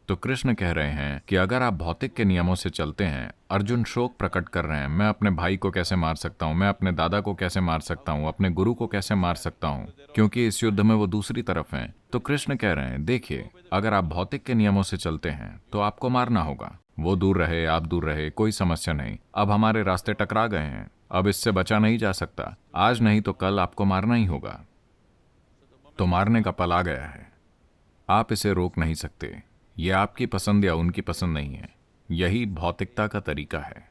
तो कृष्ण कह रहे हैं कि अगर आप भौतिक के नियमों से चलते हैं, अर्जुन शोक प्रकट कर रहे हैं, मैं अपने भाई को कैसे मार सकता हूँ, मैं अपने दादा को कैसे मार सकता हूँ, अपने गुरु को कैसे मार सकता हूँ, क्योंकि इस युद्ध में वो दूसरी तरफ हैं। तो कृष्ण कह रहे हैं, देखिए, अगर आप भौतिक के नियमों से चलते हैं तो आपको मारना होगा। वो दूर रहे, आप दूर रहे, कोई समस्या नहीं। अब हमारे रास्ते टकरा गए हैं, अब इससे बचा नहीं जा सकता। आज नहीं तो कल आपको मारना ही होगा। तो मारने का पल आ गया है, आप इसे रोक नहीं सकते। ये आपकी पसंद या उनकी पसंद नहीं है। यही भौतिकता का तरीका है।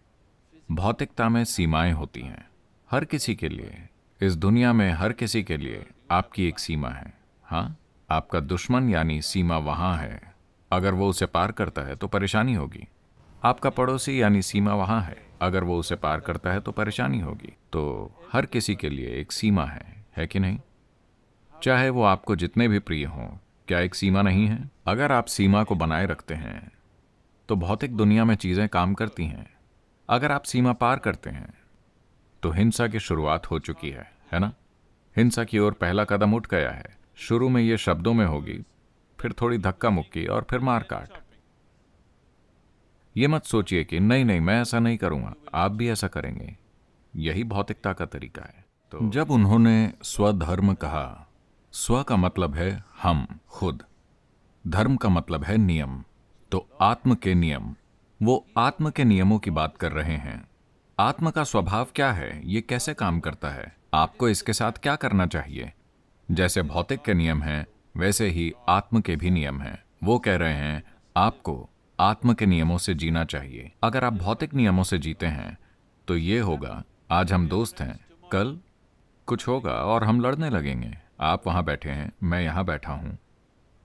भौतिकता में सीमाएं होती हैं, हर किसी के लिए। इस दुनिया में हर किसी के लिए आपकी एक सीमा है। हाँ, आपका दुश्मन यानी सीमा वहां है, अगर वो उसे पार करता है तो परेशानी होगी। आपका पड़ोसी यानी सीमा वहां है, अगर वो उसे पार करता है तो परेशानी होगी। तो हर किसी के लिए एक सीमा है कि नहीं? चाहे वो आपको जितने भी प्रिय हों, क्या एक सीमा नहीं है? अगर आप सीमा को बनाए रखते हैं तो भौतिक दुनिया में चीजें काम करती हैं। अगर आप सीमा पार करते हैं तो हिंसा की शुरुआत हो चुकी है ना? हिंसा की ओर पहला कदम उठ गया है। शुरू में ये शब्दों में होगी, फिर थोड़ी धक्का मुक्की और फिर मारकाट। ये मत सोचिए कि नहीं नहीं, मैं ऐसा नहीं करूंगा, आप भी ऐसा करेंगे। यही भौतिकता का तरीका है। तो जब उन्होंने स्वधर्म कहा, स्व का मतलब है हम, खुद, धर्म का मतलब है नियम। तो आत्म के नियम, वो आत्म के नियमों की बात कर रहे हैं। आत्म का स्वभाव क्या है, ये कैसे काम करता है, आपको इसके साथ क्या करना चाहिए। जैसे भौतिक के नियम हैं, वैसे ही आत्म के भी नियम हैं। वो कह रहे हैं आपको आत्म के नियमों से जीना चाहिए। अगर आप भौतिक नियमों से जीते हैं तो ये होगा, आज हम दोस्त हैं, कल कुछ होगा और हम लड़ने लगेंगे। आप वहां बैठे हैं, मैं यहां बैठा हूं,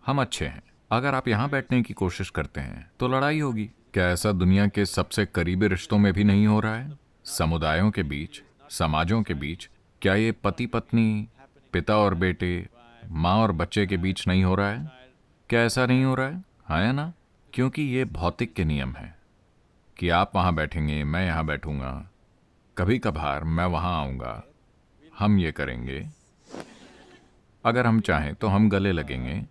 हम अच्छे हैं। अगर आप यहां बैठने की कोशिश करते हैं तो लड़ाई होगी। क्या ऐसा दुनिया के सबसे करीबी रिश्तों में भी नहीं हो रहा है? समुदायों के बीच, समाजों के बीच, क्या ये पति पत्नी, पिता और बेटे, माँ और बच्चे के बीच नहीं हो रहा है? क्या ऐसा नहीं हो रहा है? हाँ या ना? क्योंकि ये भौतिक के नियम है कि आप वहां बैठेंगे, मैं यहां बैठूंगा, कभी कभार मैं वहां आऊंगा, हम ये करेंगे, अगर हम चाहें तो हम गले लगेंगे।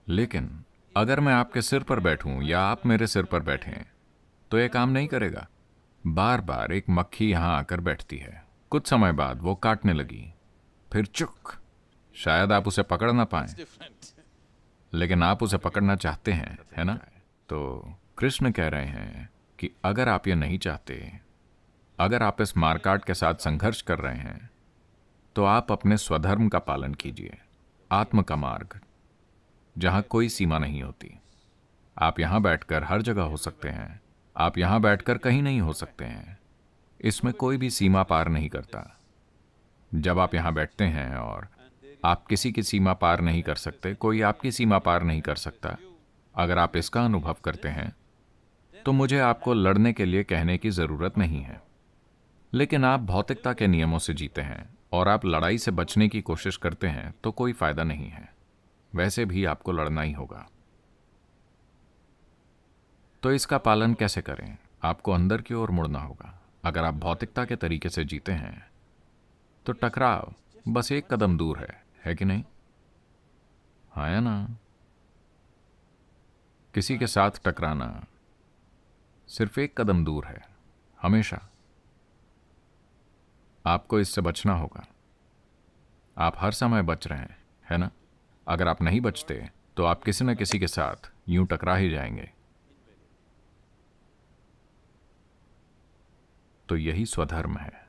लेकिन अगर मैं आपके सिर पर बैठूं या आप मेरे सिर पर बैठें तो ये काम नहीं करेगा। बार बार एक मक्खी यहां आकर बैठती है, कुछ समय बाद वो काटने लगी, फिर चुक, शायद आप उसे पकड़ ना पाएं, लेकिन आप उसे पकड़ना चाहते हैं, है ना? तो कृष्ण कह रहे हैं कि अगर आप ये नहीं चाहते, अगर आप इस मारकाट के साथ संघर्ष कर रहे हैं, तो आप अपने स्वधर्म का पालन कीजिए, आत्म का मार्ग, जहां कोई सीमा नहीं होती। आप यहां बैठकर हर जगह हो सकते हैं, आप यहां बैठकर कहीं नहीं हो सकते हैं। इसमें कोई भी सीमा पार नहीं करता। जब आप यहां बैठते हैं और आप किसी की सीमा पार नहीं कर सकते, कोई आपकी सीमा पार नहीं कर सकता, अगर आप इसका अनुभव करते हैं तो मुझे आपको लड़ने के लिए कहने की जरूरत नहीं है। लेकिन आप भौतिकता के नियमों से जीते हैं और आप लड़ाई से बचने की कोशिश करते हैं तो कोई फायदा नहीं है, वैसे भी आपको लड़ना ही होगा। तो इसका पालन कैसे करें? आपको अंदर की ओर मुड़ना होगा। अगर आप भौतिकता के तरीके से जीते हैं तो टकराव बस एक कदम दूर है कि नहीं? हाँ या ना? किसी के साथ टकराना सिर्फ एक कदम दूर है, हमेशा। आपको इससे बचना होगा। आप हर समय बच रहे हैं, है ना? अगर आप नहीं बचते तो आप किसी न किसी के साथ यूं टकरा ही जाएंगे। तो यही स्वधर्म है।